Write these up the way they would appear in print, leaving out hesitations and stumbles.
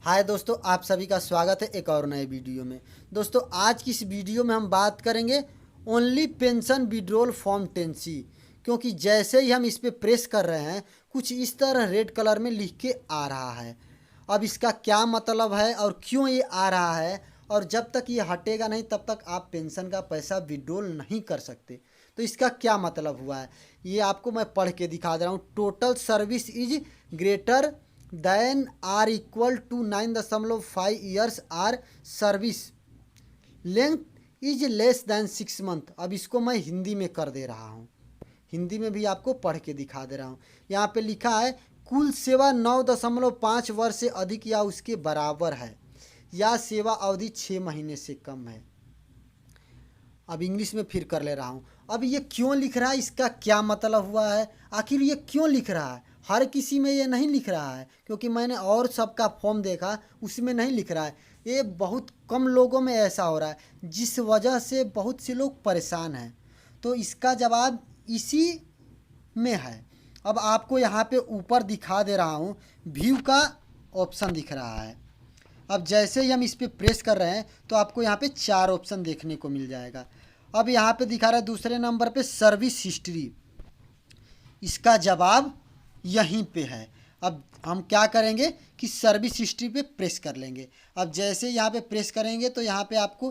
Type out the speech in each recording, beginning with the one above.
हाय दोस्तों, आप सभी का स्वागत है एक और नए वीडियो में। दोस्तों, आज की इस वीडियो में हम बात करेंगे only pension withdrawal form 10C। क्योंकि जैसे ही हम इस पे प्रेस कर रहे हैं, कुछ इस तरह रेड कलर में लिख के आ रहा है। अब इसका क्या मतलब है और क्यों ये आ रहा है, और जब तक ये हटेगा नहीं तब तक आप पेंशन का पैसा विड्रॉल नहीं कर सकते। तो इसका क्या मतलब हुआ है, ये आपको मैं पढ़ के दिखा दे रहा हूँ। Total service is greater than or equal to 9.5 years or service length is less than 6 month. अब इसको मैं हिंदी में कर दे रहा हूँ, हिंदी में भी आपको पढ़ के दिखा दे रहा हूँ। यहाँ पे लिखा है कुल सेवा 9.5 वर्ष से अधिक या उसके बराबर है, या सेवा अवधि 6 महीने से कम है। अब इंग्लिश में फिर कर ले रहा हूँ। अब ये क्यों लिख रहा है, इसका क्या मतलब हुआ है, आखिर ये क्यों लिख रहा है। हर किसी में ये नहीं लिख रहा है, क्योंकि मैंने और सबका फॉर्म देखा उसमें नहीं लिख रहा है। ये बहुत कम लोगों में ऐसा हो रहा है, जिस वजह से बहुत से लोग परेशान हैं। तो इसका जवाब इसी में है। अब आपको यहाँ पे ऊपर दिखा दे रहा हूँ, व्यू का ऑप्शन दिख रहा है। अब जैसे ही हम इस पर प्रेस कर रहे हैं तो आपको यहाँ पे 4 ऑप्शन देखने को मिल जाएगा। अब यहाँ पे दिखा रहा है दूसरे नंबर पे सर्विस हिस्ट्री। इसका जवाब यहीं पे है। अब हम क्या करेंगे कि सर्विस हिस्ट्री पे प्रेस कर लेंगे। अब जैसे यहाँ पे प्रेस करेंगे तो यहाँ पे आपको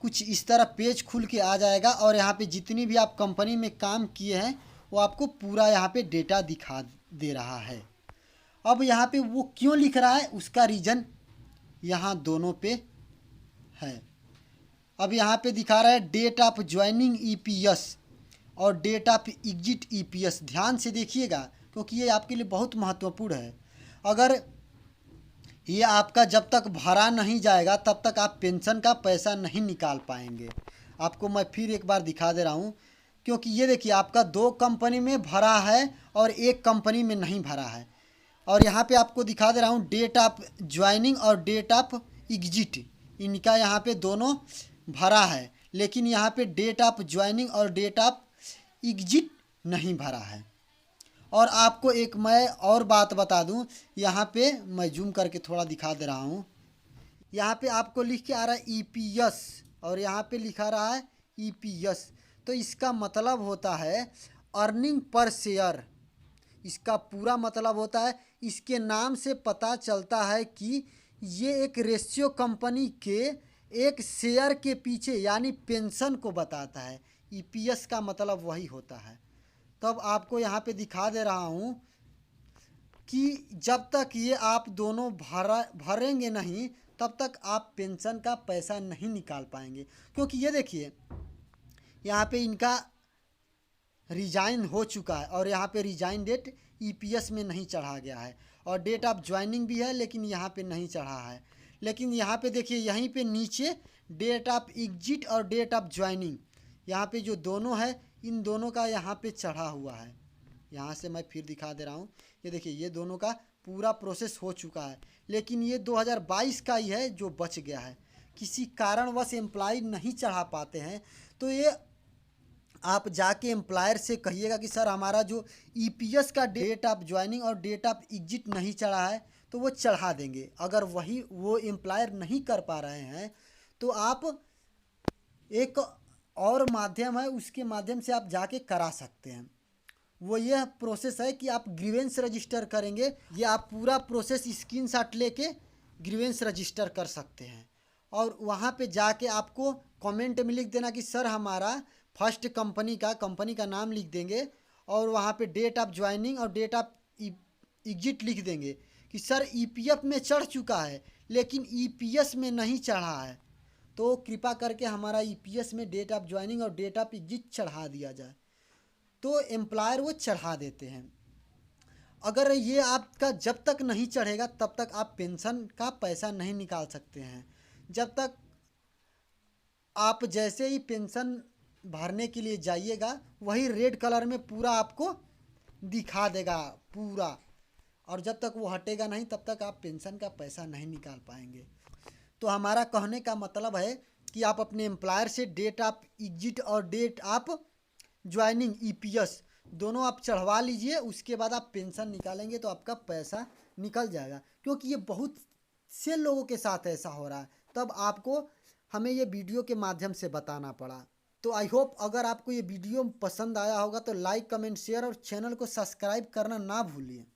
कुछ इस तरह पेज खुल के आ जाएगा, और यहाँ पे जितनी भी आप कंपनी में काम किए हैं वो आपको पूरा यहाँ पे डेटा दिखा दे रहा है। अब यहाँ पे वो क्यों लिख रहा है, उसका रीज़न यहाँ दोनों पे है। अब यहाँ पे दिखा रहा है डेट ऑफ ज्वाइनिंग ईपीएस और डेट ऑफ एग्जिट ईपीएस। ध्यान से देखिएगा, क्योंकि ये आपके लिए बहुत महत्वपूर्ण है। अगर ये आपका जब तक भरा नहीं जाएगा तब तक आप पेंशन का पैसा नहीं निकाल पाएंगे। आपको मैं फिर एक बार दिखा दे रहा हूँ, क्योंकि ये देखिए आपका 2 कंपनी में भरा है और 1 कंपनी में नहीं भरा है। और यहाँ पे आपको दिखा दे रहा हूँ डेट ऑफ ज्वाइनिंग और डेट ऑफ एग्जिट, इनका यहाँ पे दोनों भरा है, लेकिन यहाँ पे डेट ऑफ ज्वाइनिंग और डेट ऑफ एग्जिट नहीं भरा है। और आपको एक मैं और बात बता दूं, यहाँ पे मैं जूम करके थोड़ा दिखा दे रहा हूँ। यहाँ पे आपको लिख के आ रहा है ईपीएस और यहाँ पे लिखा रहा है ईपीएस। तो इसका मतलब होता है अर्निंग पर शेयर। इसका पूरा मतलब होता है, इसके नाम से पता चलता है कि ये एक रेशियो कंपनी के एक शेयर के पीछे यानी पेंशन को बताता है। ईपीएस का मतलब वही होता है। तब आपको यहाँ पे दिखा दे रहा हूँ कि जब तक ये आप दोनों भरेंगे नहीं तब तक आप पेंशन का पैसा नहीं निकाल पाएंगे। क्योंकि ये देखिए यहाँ पे इनका रिजाइन हो चुका है और यहाँ पे रिजाइन डेट ईपीएस में नहीं चढ़ा गया है, और डेट ऑफ ज्वाइनिंग भी है लेकिन यहाँ पे नहीं चढ़ा है। लेकिन यहाँ पे देखिए यहीं पे नीचे डेट ऑफ एग्जिट और डेट ऑफ ज्वाइनिंग, यहाँ पे जो दोनों है इन दोनों का यहाँ पे चढ़ा हुआ है। यहाँ से मैं फिर दिखा दे रहा हूँ, ये देखिए ये दोनों का पूरा प्रोसेस हो चुका है, लेकिन ये 2022 का ही है जो बच गया है। किसी कारणवश एम्प्लॉय नहीं चढ़ा पाते हैं तो ये आप जाके एम्प्लॉयर से कहिएगा कि सर हमारा जो ईपीएस का डेट ऑफ ज्वाइनिंग और डेट ऑफ एग्जिट नहीं चढ़ा है, तो वो चढ़ा देंगे। अगर वही वो एम्प्लॉयर नहीं कर पा रहे हैं तो आप एक और माध्यम है, उसके माध्यम से आप जाके करा सकते हैं। वो यह प्रोसेस है कि आप ग्रीवेंस रजिस्टर करेंगे, ये आप पूरा प्रोसेस स्क्रीनशॉट लेके ग्रीवेंस रजिस्टर कर सकते हैं। और वहाँ पे जाके आपको कमेंट में लिख देना कि सर हमारा फर्स्ट कंपनी का नाम लिख देंगे, और वहाँ पे डेट ऑफ ज्वाइनिंग और डेट ऑफ एग्जिट लिख देंगे कि सर ईपीएफ में चढ़ चुका है लेकिन ईपीएस में नहीं चढ़ा है, तो कृपा करके हमारा ईपीएस में डेट ऑफ ज्वाइनिंग और डेट ऑफ एग्जिट चढ़ा दिया जाए। तो एम्प्लॉयर वो चढ़ा देते हैं। अगर ये आपका जब तक नहीं चढ़ेगा तब तक आप पेंशन का पैसा नहीं निकाल सकते हैं। जब तक आप जैसे ही पेंशन भरने के लिए जाइएगा वही रेड कलर में पूरा आपको दिखा देगा पूरा, और जब तक वो हटेगा नहीं तब तक आप पेंशन का पैसा नहीं निकाल पाएंगे। तो हमारा कहने का मतलब है कि आप अपने एम्प्लॉयर से डेट ऑफ एग्जिट और डेट ऑफ ज्वाइनिंग ईपीएस दोनों आप चढ़वा लीजिए, उसके बाद आप पेंशन निकालेंगे तो आपका पैसा निकल जाएगा। क्योंकि ये बहुत से लोगों के साथ ऐसा हो रहा है, तब आपको हमें ये वीडियो के माध्यम से बताना पड़ा। तो आई होप अगर आपको ये वीडियो पसंद आया होगा तो लाइक कमेंट शेयर और चैनल को सब्सक्राइब करना ना भूलिए।